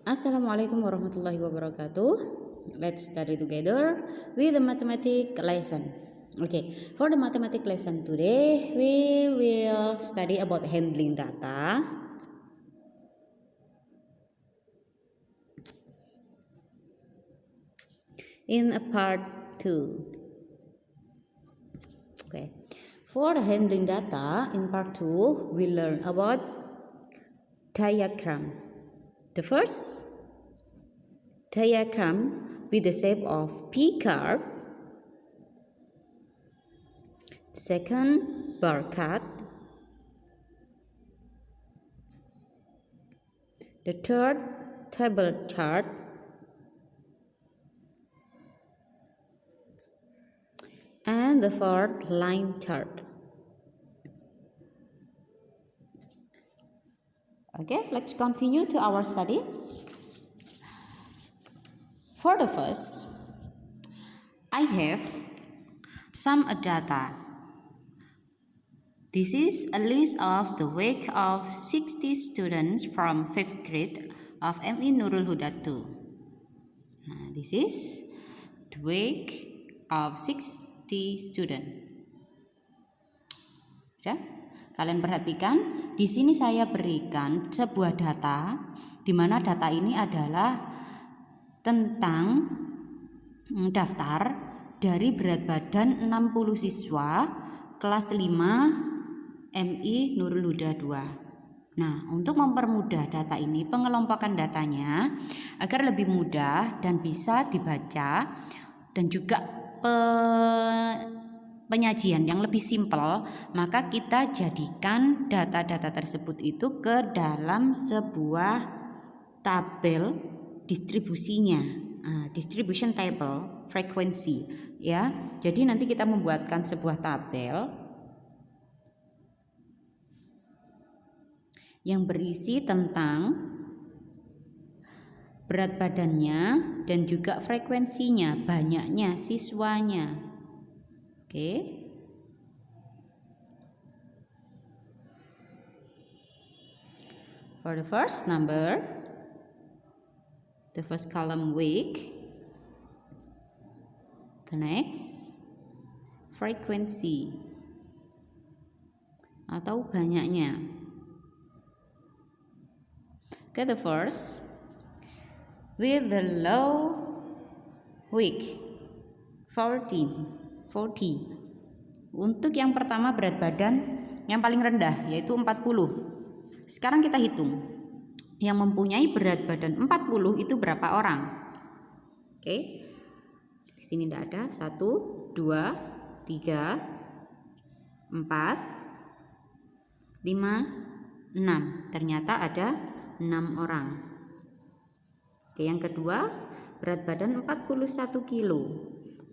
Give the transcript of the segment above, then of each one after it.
Assalamualaikum warahmatullahi wabarakatuh. Let's study together with the mathematics lesson. Okay, for the mathematics lesson today, we will study about handling data. In a part 2. Okay, for the handling data in part 2, we learn about diagram. The first diagram with the shape of P curve. Second, bar chart. The third, table chart. And the fourth, line chart. Okay, let's continue to our study. For the first, I have some data. This is a list of the weight of 60 students from 5th grade of MI Nurul Huda 2. This is the weight of 60 students. Ya, kalian perhatikan, di sini saya berikan sebuah data, di mana data ini adalah tentang daftar dari berat badan 60 siswa kelas 5 MI Nurul Huda 2. Nah, untuk mempermudah data ini, pengelompokan datanya agar lebih mudah dan bisa dibaca dan juga penyajian yang lebih simpel, maka kita jadikan data-data tersebut itu ke dalam sebuah tabel distribusinya, distribution table frekuensi, ya. Jadi nanti kita membuatkan sebuah tabel yang berisi tentang berat badannya dan juga frekuensinya, banyaknya siswanya. Oke. For the first number, the first column week, the next frequency atau banyaknya. Okay, the first with the low week 40. Untuk yang pertama berat badan yang paling rendah yaitu 40. Sekarang kita hitung. Yang mempunyai berat badan 40 itu berapa orang? Oke. Di sini tidak ada. 1, 2, 3, 4, 5, 6. Ternyata ada 6 orang. Oke, yang kedua, berat badan 41 kilo.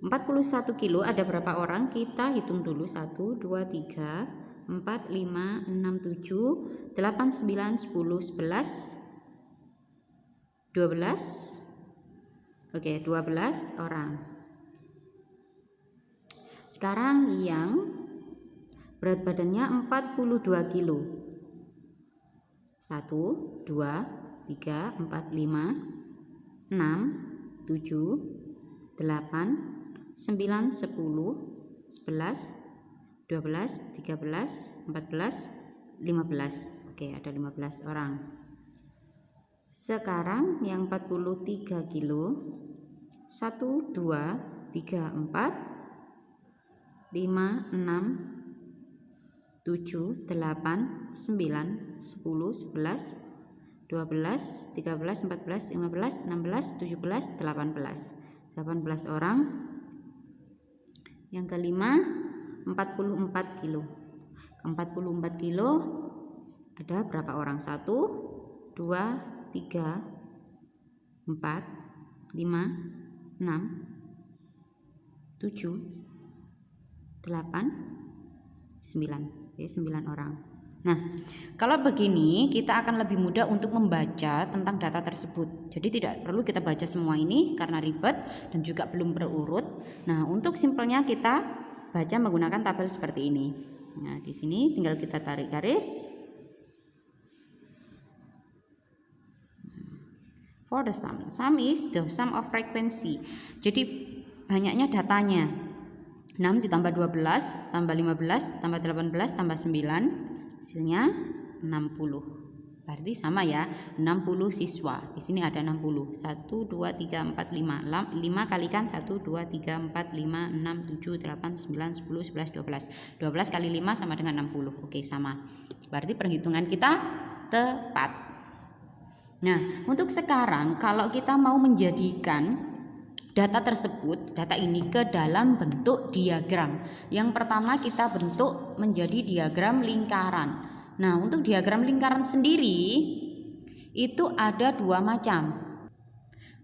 41 kilo ada berapa orang? Kita hitung dulu. 1, 2, 3, 4, 5, 6, 7, 8, 9, 10, 11, 12. Oke, 12 orang. Sekarang yang berat badannya 42 kilo. 1, 2, 3, 4, 5, 6, 7, 8, 9, 10, 11, 12, 13, 14, 15. Oke, ada 15 orang. Sekarang yang 43 kilo. 1, 2, 3, 4, 5, 6, 7, 8, 9, 10, 11, 12, 13, 14, 15, 16, 17, 18. 18 orang. Yang kelima 44 kilo. 44 kilo ada berapa orang? 1, 2, 3, 4, 5, 6, 7, 8, 9. Oke, 9 orang. Nah, kalau begini kita akan lebih mudah untuk membaca tentang data tersebut. Jadi tidak perlu kita baca semua ini karena ribet dan juga belum berurut. Nah, untuk simpelnya kita baca menggunakan tabel seperti ini. Nah, di sini tinggal kita tarik garis. for the sum. Sum is the sum of frequency. Jadi banyaknya datanya. 6 ditambah 12 tambah 15 tambah 18 tambah 9 hasilnya 60. Berarti sama ya, 60 siswa. Di sini ada 60. 1 2 3 4 5. 5 kalikan 1 2 3 4 5 6 7 8 9 10 11 12. 12 kali 5 sama dengan 60. Oke, sama. Berarti perhitungan kita tepat. Nah, untuk sekarang kalau kita mau menjadikan data tersebut, data ini ke dalam bentuk diagram. Yang pertama kita bentuk menjadi diagram lingkaran. Nah, untuk diagram lingkaran sendiri itu ada dua macam.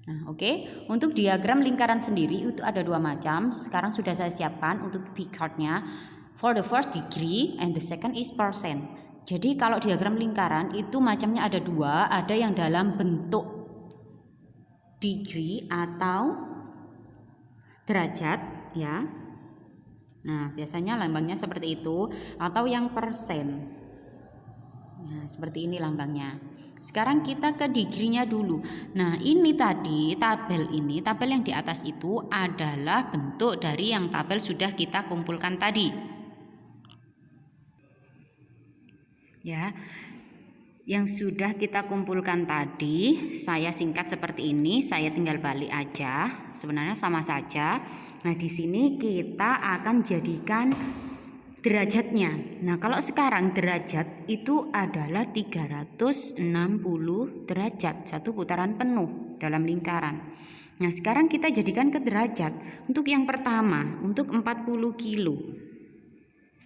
Nah, oke. Untuk diagram lingkaran sendiri itu ada dua macam. Sekarang sudah saya siapkan untuk P-cardnya. For the first degree and the second is percent. Jadi kalau diagram lingkaran itu macamnya ada dua. Ada yang dalam bentuk degree atau derajat ya. Nah, biasanya lambangnya seperti itu, atau yang persen. Nah, seperti ini lambangnya. Sekarang kita ke degree-nya dulu. Nah, ini tadi tabel yang di atas itu adalah bentuk dari yang tabel sudah kita kumpulkan tadi. Ya. Yang sudah kita kumpulkan tadi, saya singkat seperti ini, saya tinggal balik aja. Sebenarnya sama saja. Nah, di sini kita akan jadikan derajatnya. Nah, kalau sekarang derajat itu adalah 360 derajat, satu putaran penuh dalam lingkaran. Nah, sekarang kita jadikan ke derajat. Untuk yang pertama, untuk 40 kilo.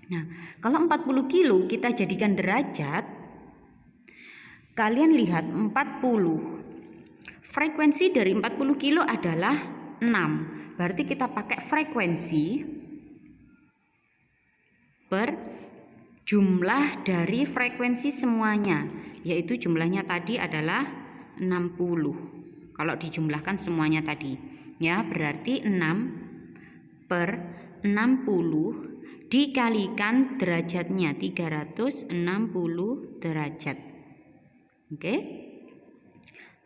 Nah, kalau 40 kilo kita jadikan derajat, kalian lihat 40. Frekuensi dari 40 kilo adalah 6. Berarti kita pakai frekuensi per jumlah dari frekuensi semuanya, yaitu jumlahnya tadi adalah 60. Kalau dijumlahkan semuanya tadi ya, berarti 6 per 60 dikalikan derajatnya 360 derajat. Oke.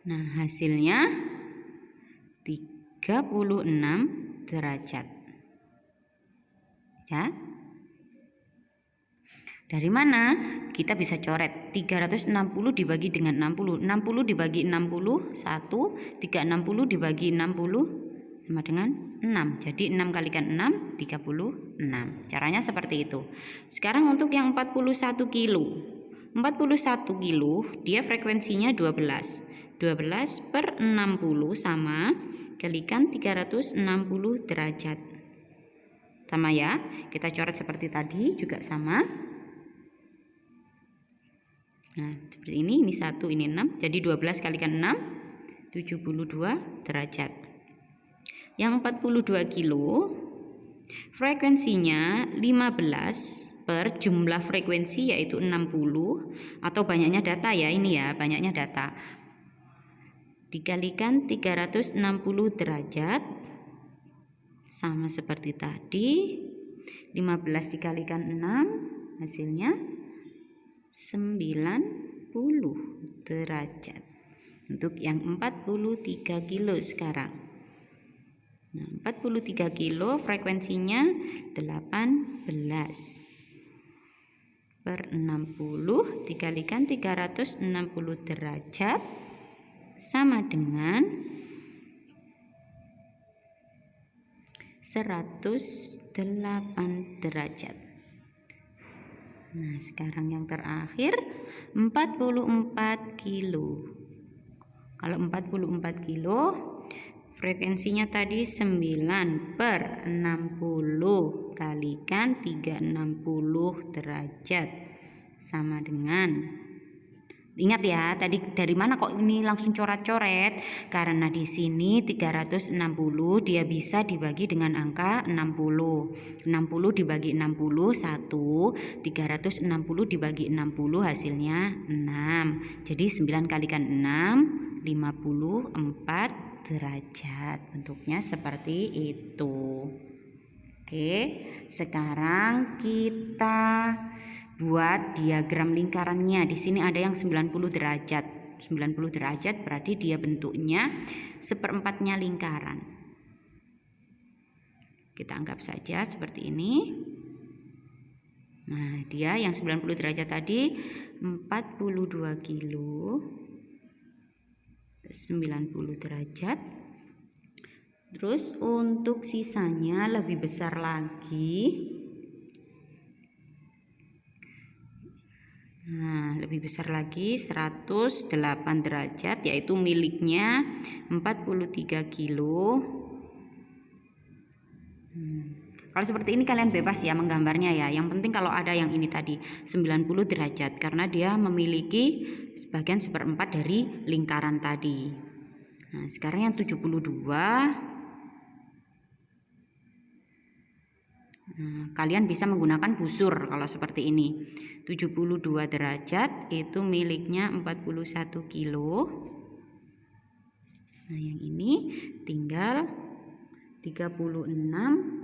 Nah, hasilnya 36 derajat ya. Dari mana? Kita bisa coret 360 dibagi dengan 60. 60 dibagi 60 1, 360 dibagi 60 sama dengan 6. Jadi 6 kalikan 6 36. Caranya seperti itu. Sekarang untuk yang 41 kilo. 41 kilo dia frekuensinya 12. 12 per 60 sama kalikan 360 derajat. Sama ya. Kita coret seperti tadi juga sama. Nah, seperti ini 1, ini 6. Jadi 12 kalikan 6 72 derajat. Yang 42 kilo frekuensinya 15 per jumlah frekuensi yaitu 60, atau banyaknya data ya, ini ya, banyaknya data. Dikalikan 360 derajat sama seperti tadi. 15 dikalikan 6 hasilnya 90 derajat. Untuk yang 43 kilo sekarang. Nah, 43 kilo frekuensinya 18 per 60 dikalikan 360 derajat sama dengan 108 derajat. Nah, sekarang yang terakhir 44 kilo. Kalau 44 kilo frekuensinya tadi 9 per 60 kalikan 360 derajat sama dengan, ingat ya, tadi dari mana kok ini langsung coret-coret? Karena di sini 360 dia bisa dibagi dengan angka 60. 60 dibagi 60 1, 360 dibagi 60 hasilnya 6. Jadi 9 kalikan 6 54 derajat. Bentuknya seperti itu. Oke, sekarang kita buat diagram lingkarannya. Di sini ada yang 90 derajat. 90 derajat berarti dia bentuknya 1/4-nya lingkaran. Kita anggap saja seperti ini. Nah, dia yang 90 derajat tadi 42 kilo. 90 derajat. Terus untuk sisanya lebih besar lagi. Nah, lebih besar lagi 108 derajat, yaitu miliknya 43 kilo. Kalau seperti ini kalian bebas ya menggambarnya ya. Yang penting kalau ada yang ini tadi 90 derajat karena dia memiliki sebagian 1/4 dari lingkaran tadi. Nah, sekarang yang 72. Nah, kalian bisa menggunakan busur kalau seperti ini. 72 derajat itu miliknya 41 kilo. Nah, yang ini tinggal 36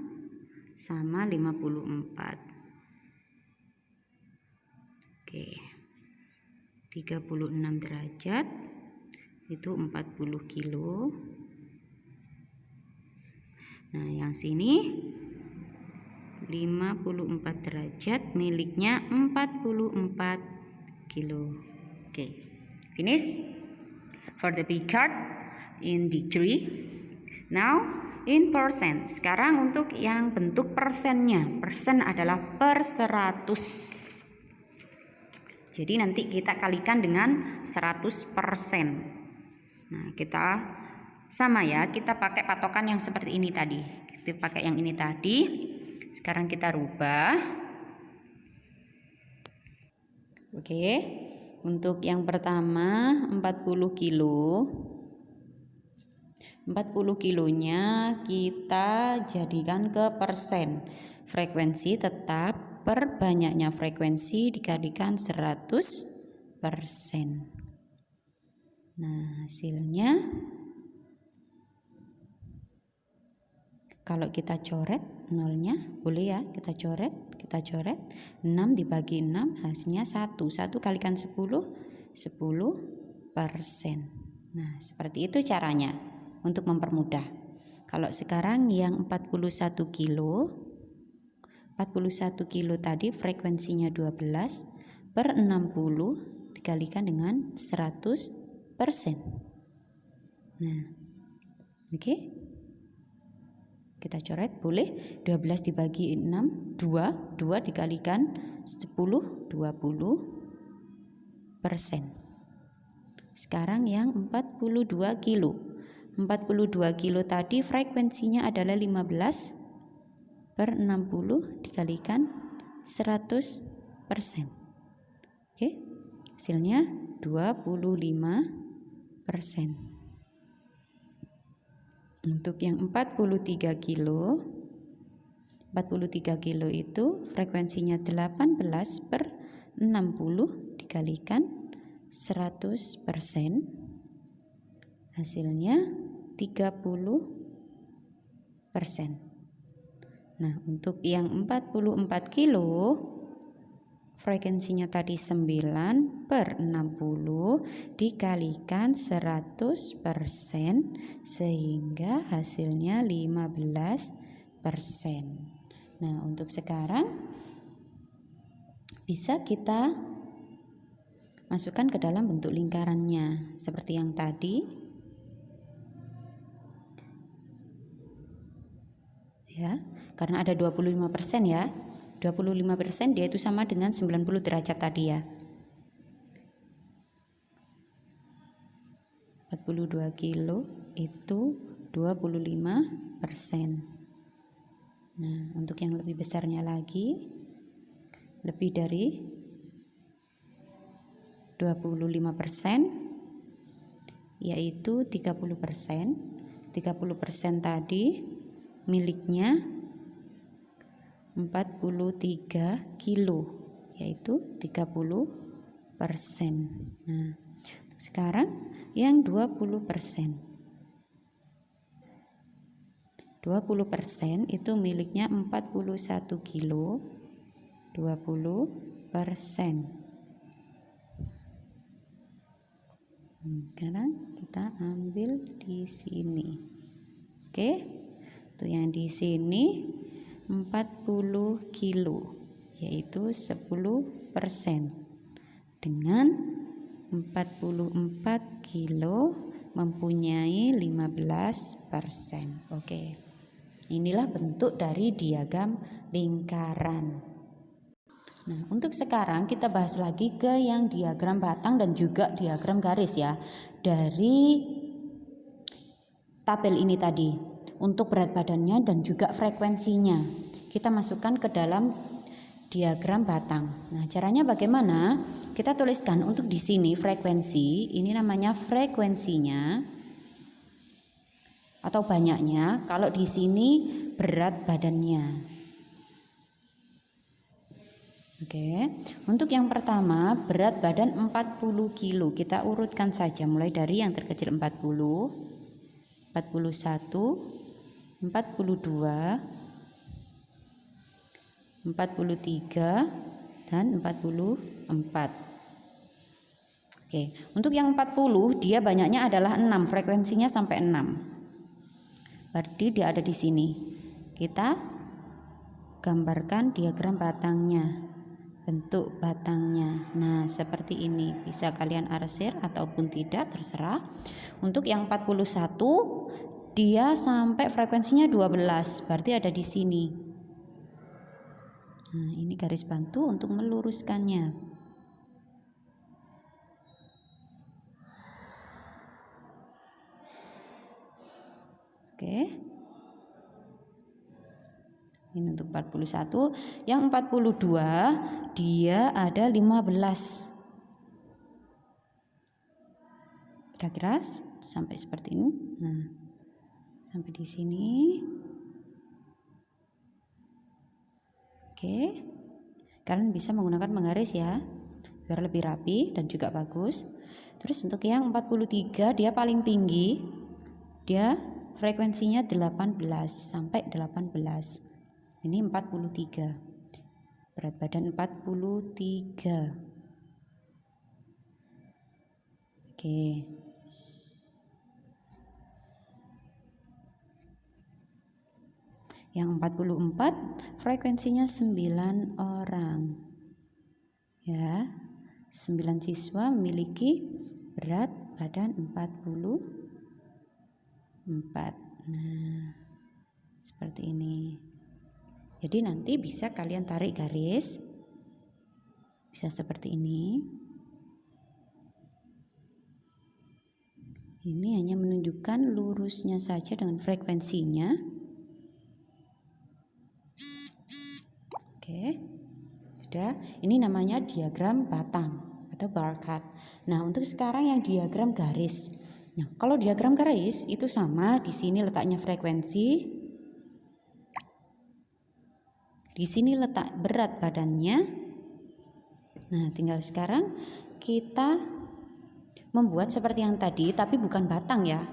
sama 54. Oke. 36 derajat itu 40 kilo. Nah, yang sini 54 derajat miliknya 44 kilo. Oke. Finish for the big card in degree. Now in percent. Sekarang untuk yang bentuk persennya. Persen adalah per 100. Jadi nanti kita kalikan dengan 100%. Nah, kita sama ya, kita pakai patokan yang seperti ini tadi. Kita pakai yang ini tadi. Sekarang kita rubah. Oke. Untuk yang pertama 40 kilo. 40 kilonya kita jadikan ke persen. Frekuensi tetap per banyaknya frekuensi dikalikan 100%. Nah, hasilnya kalau kita coret nolnya, boleh ya kita coret. 6 dibagi 6 hasilnya 1. 1 kalikan 10%. Nah, seperti itu caranya untuk mempermudah. Kalau sekarang yang 41 kilo. 41 kilo tadi frekuensinya 12 per 60 dikalikan dengan 100%. Nah, oke. Kita coret boleh. 12 dibagi 6 2 dikalikan 10 20%. Sekarang yang 42 kilo. 42 kilo tadi frekuensinya adalah 15 per 60 dikalikan 100%. Oke. Hasilnya 25%. Untuk yang 43 kilo. 43 kilo itu frekuensinya 18 per 60 dikalikan 100%. Hasilnya 30%. Nah, untuk yang 44 kilo frekuensinya tadi 9 per 60 dikalikan 100% sehingga hasilnya 15%. Nah, untuk sekarang bisa kita masukkan ke dalam bentuk lingkarannya seperti yang tadi. Ya, karena ada 25% ya. 25% dia itu sama dengan 90 derajat tadi ya. 42 kilo itu 25%. Nah, untuk yang lebih besarnya lagi lebih dari 25% yaitu 30%. 30% tadi miliknya 43 kilo yaitu 30%. Nah, sekarang yang 20%. 20% itu miliknya 41 kilo. 20%. Sekarang kita ambil di sini. Oke. Tuh yang di sini 40 kilo, yaitu 10%. Dengan 44 kilo mempunyai 15%. Oke. Inilah bentuk dari diagram lingkaran. Nah, untuk sekarang kita bahas lagi ke yang diagram batang dan juga diagram garis ya. Dari tabel ini tadi, untuk berat badannya dan juga frekuensinya, kita masukkan ke dalam diagram batang. Nah, caranya bagaimana? Kita tuliskan untuk di sini frekuensi, ini namanya frekuensinya atau banyaknya. Kalau di sini berat badannya. Oke. Untuk yang pertama, berat badan 40 kilo. Kita urutkan saja mulai dari yang terkecil 40, 41, 42, 43 dan 44. Oke, untuk yang 40 dia banyaknya adalah 6, frekuensinya sampai 6. Berarti dia ada di sini. Kita gambarkan diagram batangnya, bentuk batangnya. Nah, seperti ini. Bisa kalian arsir ataupun tidak, terserah. Untuk yang 41 dia sampai frekuensinya 12, berarti ada di sini. Nah, ini garis bantu untuk meluruskannya. Oke. Ini untuk 41. Yang 42 dia ada 15. Kira-kira sampai seperti ini. Nah, sampai di sini. Oke. Kalian bisa menggunakan penggaris ya, biar lebih rapi dan juga bagus. Terus untuk yang 43 dia paling tinggi. Dia frekuensinya 18 sampai 18. Ini 43. Berat badan 43. Oke. Yang 44 frekuensinya 9 orang. Ya. 9 siswa memiliki berat badan 44. Nah, seperti ini. Jadi nanti bisa kalian tarik garis. Bisa seperti ini. Ini hanya menunjukkan lurusnya saja dengan frekuensinya. Oke. Sudah. Ini namanya diagram batang atau bar chart. Nah, untuk sekarang yang diagram garis. Nah, kalau diagram garis itu sama, di sini letaknya frekuensi. Di sini letak berat badannya. Nah, tinggal sekarang kita membuat seperti yang tadi, tapi bukan batang ya.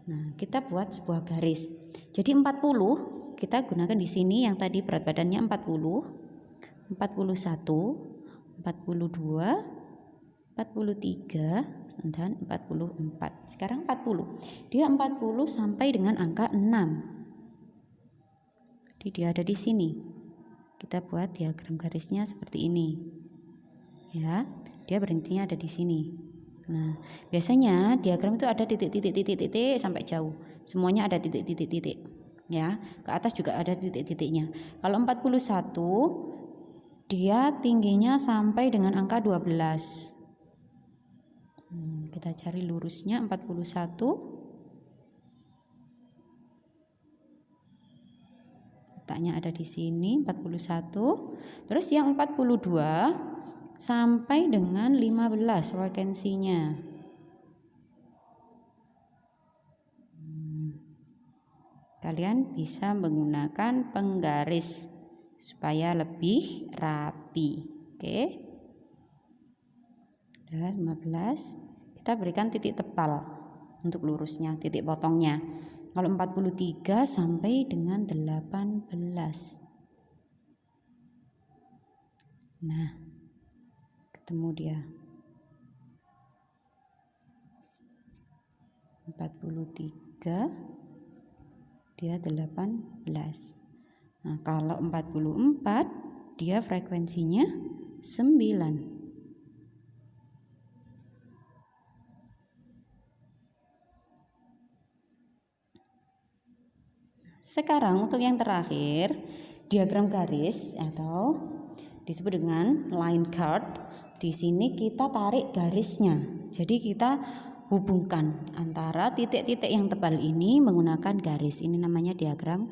Nah, kita buat sebuah garis. Jadi 40 kita gunakan di sini, yang tadi berat badannya 40, 41, 42, 43 dan 44. Sekarang 40. Dia 40 sampai dengan angka 6. Jadi dia ada di sini. Kita buat diagram garisnya seperti ini. Ya, dia berhentinya ada di sini. Nah, biasanya diagram itu ada titik-titik sampai jauh. Semuanya ada titik-titik. Ya, ke atas juga ada titik-titiknya. Kalau 41 dia tingginya sampai dengan angka 12. Kita cari lurusnya 41. Letaknya ada di sini 41. Terus yang 42 sampai dengan 15 frekuensinya. Kalian bisa menggunakan penggaris supaya lebih rapi. Oke. Dan 15 kita berikan titik tebal untuk lurusnya, titik potongnya. Kalau 43 sampai dengan 18. Nah, ketemu dia. 43 dia 18. Nah, kalau 44 dia frekuensinya 9. Sekarang untuk yang terakhir, diagram garis atau disebut dengan line chart. Di sini kita tarik garisnya. Jadi kita hubungkan antara titik-titik yang tebal ini menggunakan garis. Ini namanya diagram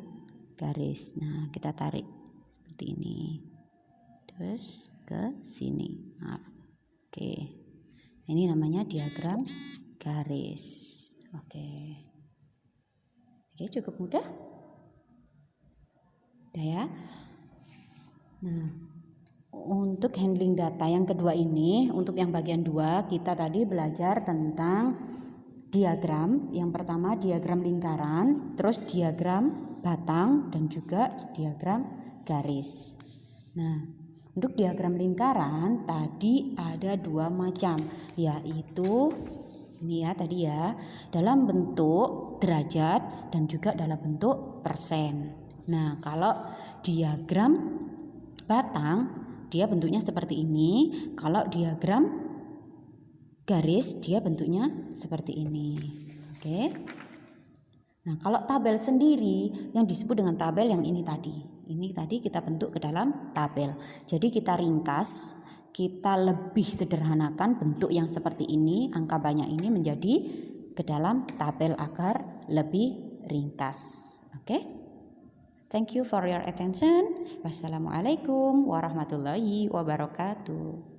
garis. Nah, kita tarik seperti ini. Terus ke sini. Maaf. Oke. Ini namanya diagram garis. Oke. Oke, cukup mudah. Udah ya. Nah, untuk handling data yang kedua ini, untuk yang bagian 2 kita tadi belajar tentang diagram. Yang pertama diagram lingkaran, terus diagram batang dan juga diagram garis. Nah, untuk diagram lingkaran tadi ada 2 macam, yaitu ini ya tadi ya, dalam bentuk derajat dan juga dalam bentuk persen. Nah, kalau diagram batang dia bentuknya seperti ini, kalau diagram garis dia bentuknya seperti ini. Oke. Nah, kalau tabel sendiri yang disebut dengan tabel yang ini tadi. Ini tadi kita bentuk ke dalam tabel. Jadi kita ringkas, kita lebih sederhanakan bentuk yang seperti ini, angka banyak ini menjadi ke dalam tabel agar lebih ringkas. Oke? Thank you for your attention. Wassalamualaikum warahmatullahi wabarakatuh.